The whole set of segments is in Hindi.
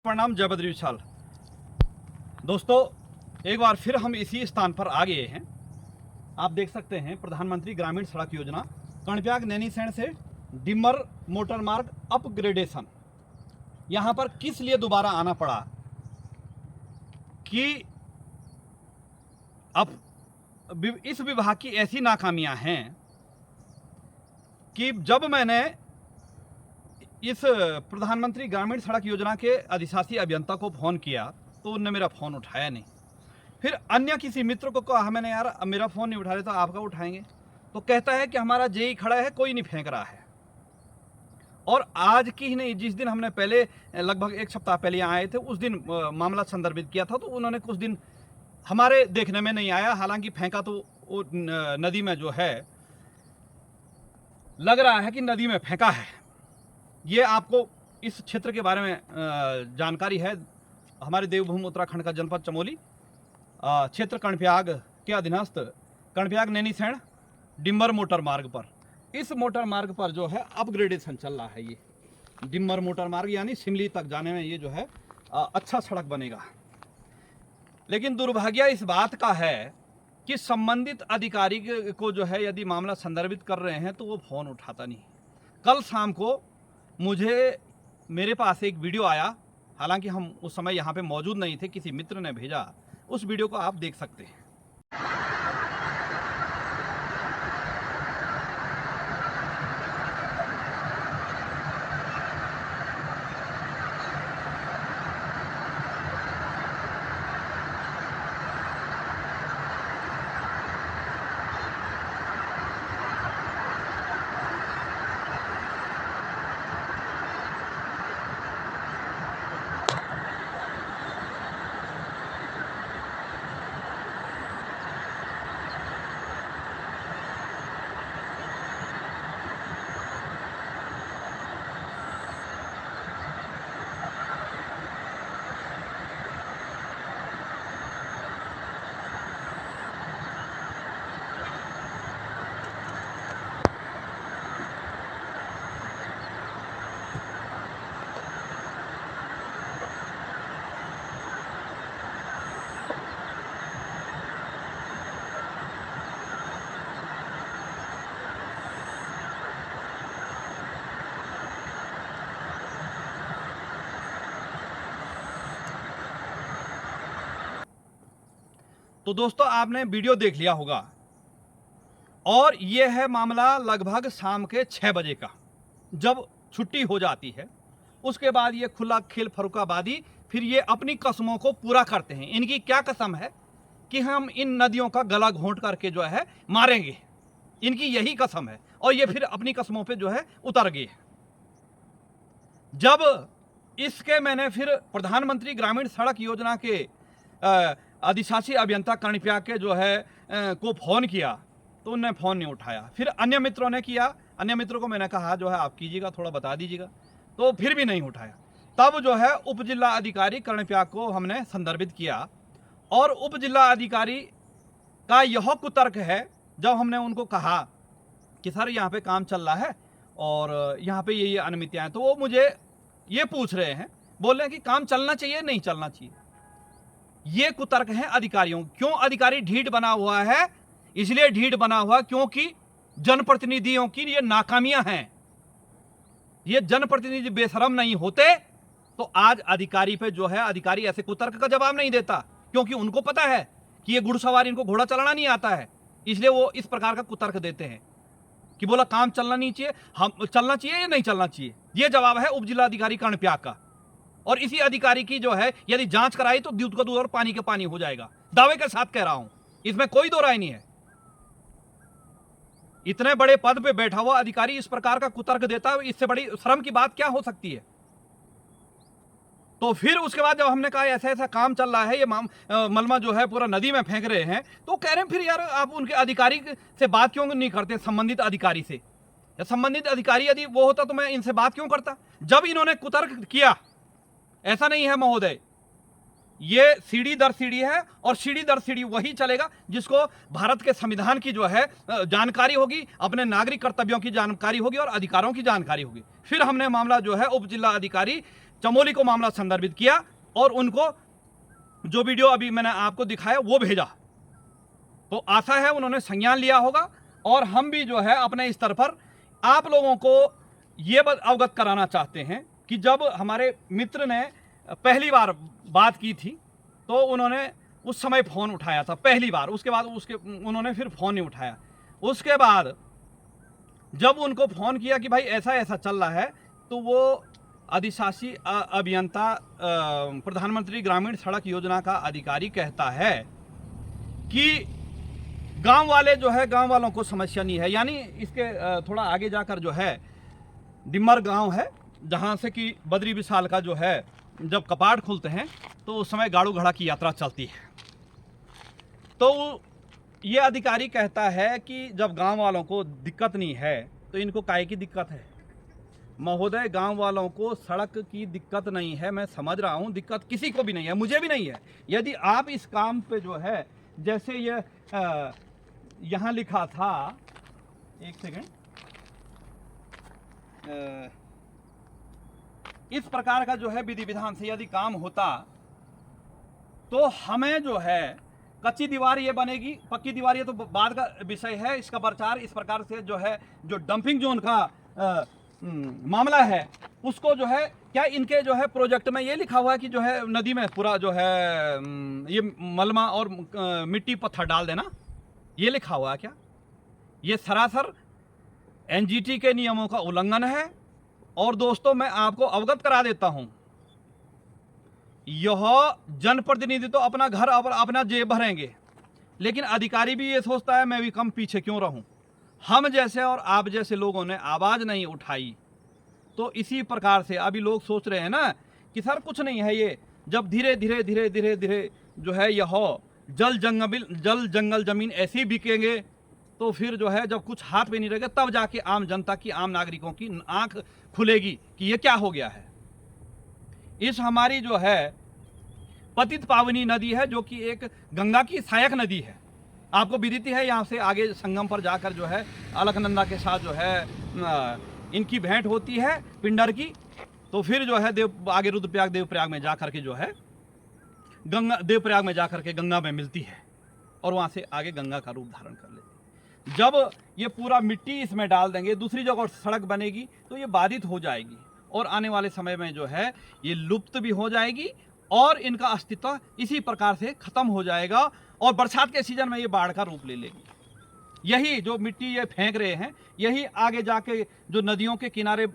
प्रणाम, जय बद्री विशाल। दोस्तों, एक बार फिर हम इसी स्थान पर आ गए हैं। आप देख सकते हैं प्रधानमंत्री ग्रामीण सड़क योजना कणप्याग नैनीसैण से डिमर मोटर मार्ग अपग्रेडेशन। यहाँ पर किस लिए दोबारा आना पड़ा कि अब इस विभाग की ऐसी नाकामियां हैं कि जब मैंने इस प्रधानमंत्री ग्रामीण सड़क योजना के अधिशासी अभियंता को फ़ोन किया तो उनने मेरा फ़ोन उठाया नहीं। फिर अन्य किसी मित्र को कहा मैंने, यार अब मेरा फ़ोन नहीं उठा रहे तो आपका उठाएंगे। तो कहता है कि हमारा जेई खड़ा है, कोई नहीं फेंक रहा है। और आज की ही नहीं, जिस दिन हमने पहले लगभग एक सप्ताह पहले यहाँ आए थे उस दिन मामला संदर्भित किया था, तो उन्होंने कुछ दिन हमारे देखने में नहीं आया। हालांकि फेंका तो नदी में जो है, लग रहा है कि नदी में फेंका है। ये आपको इस क्षेत्र के बारे में जानकारी है। हमारे देवभूमि उत्तराखंड का जनपद चमोली क्षेत्र कणप्याग के अधीनस्थ कणप्याग नैनीसैण डिम्बर मोटर मार्ग पर, इस मोटर मार्ग पर जो है अपग्रेडेशन चल रहा है। ये डिम्बर मोटर मार्ग यानी शिमली तक जाने में ये जो है अच्छा सड़क बनेगा। लेकिन दुर्भाग्य इस बात का है कि संबंधित अधिकारी को जो है यदि मामला संदर्भित कर रहे हैं तो वो फ़ोन उठाता नहीं। कल शाम को मुझे मेरे पास एक वीडियो आया, हालांकि हम उस समय यहाँ पे मौजूद नहीं थे, किसी मित्र ने भेजा। उस वीडियो को आप देख सकते हैं। तो दोस्तों, आपने वीडियो देख लिया होगा और ये है मामला लगभग शाम के 6 बजे का, जब छुट्टी हो जाती है। उसके बाद ये खुला खेल फर्रुखाबादी, फिर ये अपनी कसमों को पूरा करते हैं। इनकी क्या कसम है कि हम इन नदियों का गला घोंट करके जो है मारेंगे, इनकी यही कसम है। और ये फिर अपनी कसमों पे जो है उतर गए। जब इसके मैंने फिर प्रधानमंत्री ग्रामीण सड़क योजना के अधिशासी अभियंता कणप्याग के जो है को फ़ोन किया तो उन्होंने फ़ोन नहीं उठाया। फिर अन्य मित्रों ने किया, अन्य मित्रों को मैंने कहा जो है आप कीजिएगा, थोड़ा बता दीजिएगा, तो फिर भी नहीं उठाया। तब जो है उप जिला अधिकारी कणप्याग को हमने संदर्भित किया और उप जिला अधिकारी का यह कुतर्क है, जब हमने उनको कहा कि सर यहाँ पे काम चल रहा है और यहाँ पे ये अनियमितताएं हैं, तो वो मुझे ये पूछ रहे हैं, बोल रहे हैं कि काम चलना चाहिए नहीं चलना चाहिए। ये कुतर्क है अधिकारियों। क्यों अधिकारी ढीठ बना हुआ है? इसलिए ढीठ बना हुआ क्योंकि जनप्रतिनिधियों की ये नाकामियां हैं। ये जनप्रतिनिधि बेशरम नहीं होते तो आज अधिकारी पे जो है, अधिकारी ऐसे कुतर्क का जवाब नहीं देता, क्योंकि उनको पता है कि ये घुड़सवार, इनको घोड़ा चलाना नहीं आता है। इसलिए वो इस प्रकार का कुतर्क देते हैं कि बोला काम चलना नहीं चाहिए, हम चलना चाहिए या नहीं चलना चाहिए। ये जवाब है उप जिला अधिकारी कणप्याग का। और इसी अधिकारी की जो है यदि जांच कराई तो दूध का दूध और पानी का पानी हो जाएगा। दावे के साथ कह रहा हूं, इसमें कोई दो राय नहीं है। इतने बड़े पद पे बैठा हुआ अधिकारी इस प्रकार का कुतर्क देता है, इससे बड़ी शर्म की बात क्या हो सकती है। तो फिर उसके बाद जब हमने कहा ऐसा ऐसा काम चल रहा है, ये मलमा जो है पूरा नदी में फेंक रहे हैं, तो कह रहे हैं फिर यार आप उनके अधिकारी से बात क्यों नहीं करते, संबंधित अधिकारी से। या संबंधित अधिकारी यदि वो होता तो मैं इनसे बात क्यों करता। जब इन्होंने कुतर्क किया, ऐसा नहीं है महोदय, ये सीढ़ी दर सीढ़ी है और सीढ़ी दर सीढ़ी वही चलेगा जिसको भारत के संविधान की जो है जानकारी होगी, अपने नागरिक कर्तव्यों की जानकारी होगी और अधिकारों की जानकारी होगी। फिर हमने मामला जो है उप जिला अधिकारी चमोली को मामला संदर्भित किया और उनको जो वीडियो अभी मैंने आपको दिखाया वो भेजा। तो आशा है उन्होंने संज्ञान लिया होगा और हम भी जो है अपने स्तर पर आप लोगों को ये अवगत कराना चाहते हैं कि जब हमारे मित्र ने पहली बार बात की थी तो उन्होंने उस समय फ़ोन उठाया था पहली बार, उसके बाद उन्होंने फिर फ़ोन नहीं उठाया। उसके बाद जब उनको फ़ोन किया कि भाई ऐसा ऐसा चल रहा है, तो वो अधिशासी अभियंता प्रधानमंत्री ग्रामीण सड़क योजना का अधिकारी कहता है कि गांव वाले जो है, गांव वालों को समस्या नहीं है। यानी इसके थोड़ा आगे जाकर जो है डिम्मर गांव है, जहां से कि बद्री विशाल का जो है जब कपाट खुलते हैं तो उस समय गाड़ू घड़ा की यात्रा चलती है। तो ये अधिकारी कहता है कि जब गांव वालों को दिक्कत नहीं है तो इनको काहे की दिक्कत है। महोदय, गांव वालों को सड़क की दिक्कत नहीं है, मैं समझ रहा हूं, दिक्कत किसी को भी नहीं है, मुझे भी नहीं है। यदि आप इस काम पे जो है, जैसे ये यहाँ लिखा था, एक सेकंड, इस प्रकार का जो है विधि विधान से यदि काम होता तो हमें जो है कच्ची दीवार ये बनेगी, पक्की दीवार ये तो बाद का विषय है। इसका प्रचार इस प्रकार से जो है, जो डंपिंग जोन का मामला है उसको जो है, क्या इनके जो है प्रोजेक्ट में ये लिखा हुआ है कि जो है नदी में पूरा जो है ये मलमा और मिट्टी पत्थर डाल देना, ये लिखा हुआ है क्या? ये सरासर एनजीटी के नियमों का उल्लंघन है। और दोस्तों, मैं आपको अवगत करा देता हूं, यह जनप्रतिनिधि तो अपना घर अपना जेब भरेंगे, लेकिन अधिकारी भी ये सोचता है मैं भी कम पीछे क्यों रहूं। हम जैसे और आप जैसे लोगों ने आवाज नहीं उठाई, तो इसी प्रकार से अभी लोग सोच रहे हैं ना कि सर कुछ नहीं है। ये जब धीरे धीरे धीरे धीरे धीरे जो है यह जल जंगल जमीन ऐसी बिकेंगे, तो फिर जो है जब कुछ हाथ में नहीं रहेगा, तब जाके आम जनता की, आम नागरिकों की आंख खुलेगी कि ये क्या हो गया है। इस हमारी जो है पतित पावनी नदी है, जो कि एक गंगा की सहायक नदी है, आपको विदित है। यहाँ से आगे संगम पर जाकर जो है अलकनंदा के साथ जो है इनकी भेंट होती है पिंडर की। तो फिर जो है आगे रुद्रप्रयाग देवप्रयाग में जाकर के जो है देवप्रयाग में जाकर के गंगा में मिलती है और वहाँ से आगे गंगा का रूप धारण कर लेती है। जब ये पूरा मिट्टी इसमें डाल देंगे, दूसरी जगह सड़क बनेगी तो ये बाधित हो जाएगी और आने वाले समय में जो है ये लुप्त भी हो जाएगी और इनका अस्तित्व इसी प्रकार से खत्म हो जाएगा और बरसात के सीजन में ये बाढ़ का रूप ले लेगी। यही जो मिट्टी ये फेंक रहे हैं, यही आगे जाके जो नदियों के किनारे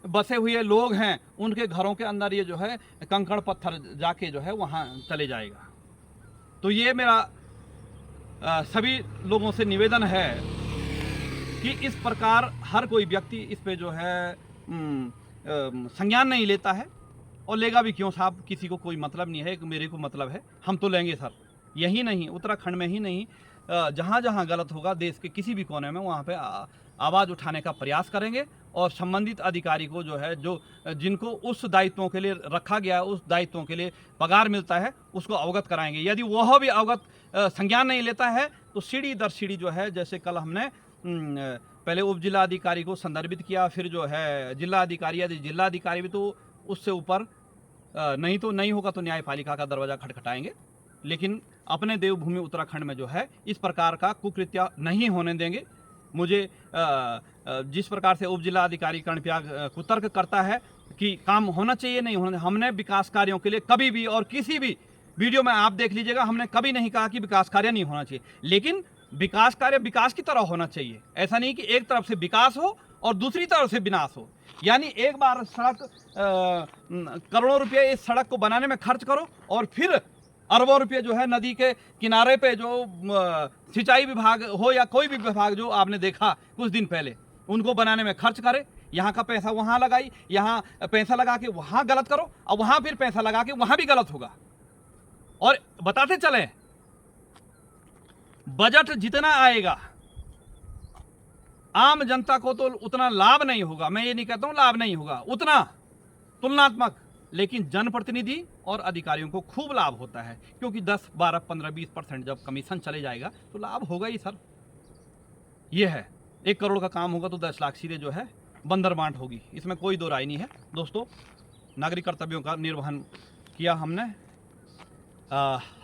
बसे हुए लोग हैं उनके घरों के अंदर ये जो है कंकड़ पत्थर जाके जो है वहाँ चले जाएगा। तो ये मेरा सभी लोगों से निवेदन है कि इस प्रकार हर कोई व्यक्ति इस पे जो है संज्ञान नहीं लेता है, और लेगा भी क्यों साहब, किसी को कोई मतलब नहीं है, मेरे को मतलब है, हम तो लेंगे सर। यही नहीं, उत्तराखंड में ही नहीं, जहाँ जहाँ गलत होगा देश के किसी भी कोने में वहाँ पे आवाज़ उठाने का प्रयास करेंगे और संबंधित अधिकारी को जो है, जो जिनको उस दायित्वों के लिए रखा गया है, उस दायित्वों के लिए पगार मिलता है, उसको अवगत कराएंगे। यदि वह भी अवगत संज्ञान नहीं लेता है तो सीढ़ी दर सीढ़ी जो है, जैसे कल हमने पहले उप जिला अधिकारी को संदर्भित किया, फिर जो है जिला अधिकारी, यदि जिला अधिकारी भी तो उससे ऊपर नहीं तो नहीं होगा तो न्यायपालिका का दरवाज़ा खटखटाएंगे। लेकिन अपने देवभूमि उत्तराखंड में जो है इस प्रकार का कुकृत्य नहीं होने देंगे। मुझे जिस प्रकार से उप जिला अधिकारी कर्णप्रयाग कुतर्क करता है कि काम होना चाहिए, नहीं होना, हमने विकास कार्यों के लिए कभी भी, और किसी भी वीडियो में आप देख लीजिएगा, हमने कभी नहीं कहा कि विकास कार्य नहीं होना चाहिए, लेकिन विकास कार्य विकास की तरह होना चाहिए। ऐसा नहीं कि एक तरफ से विकास हो और दूसरी तरफ से विनाश हो। यानी एक बार सड़क करोड़ों रुपये इस सड़क को बनाने में खर्च करो और फिर अरबों रुपये जो है नदी के किनारे पे जो सिंचाई विभाग हो या कोई भी विभाग जो आपने देखा कुछ दिन पहले, उनको बनाने में खर्च करे, यहाँ का पैसा वहाँ लगाई, यहाँ पैसा लगा के वहाँ गलत करो और वहाँ फिर पैसा लगा के वहाँ भी गलत होगा। और बताते चले, बजट जितना आएगा आम जनता को तो उतना लाभ नहीं होगा। मैं ये नहीं कहता हूं लाभ नहीं होगा, उतना तुलनात्मक, लेकिन जनप्रतिनिधि और अधिकारियों को खूब लाभ होता है, क्योंकि 10, 12, 15, 20% जब कमीशन चले जाएगा तो लाभ होगा ही सर। ये है 1 करोड़ का काम होगा तो 10 लाख सीधे जो है बंदर बांट होगी, इसमें कोई दो राय नहीं है। दोस्तों, नागरिक कर्तव्यों का निर्वहन किया हमने।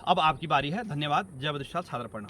अब आपकी बारी है। धन्यवाद। जय बद्रिशाल, सादर प्रणाम।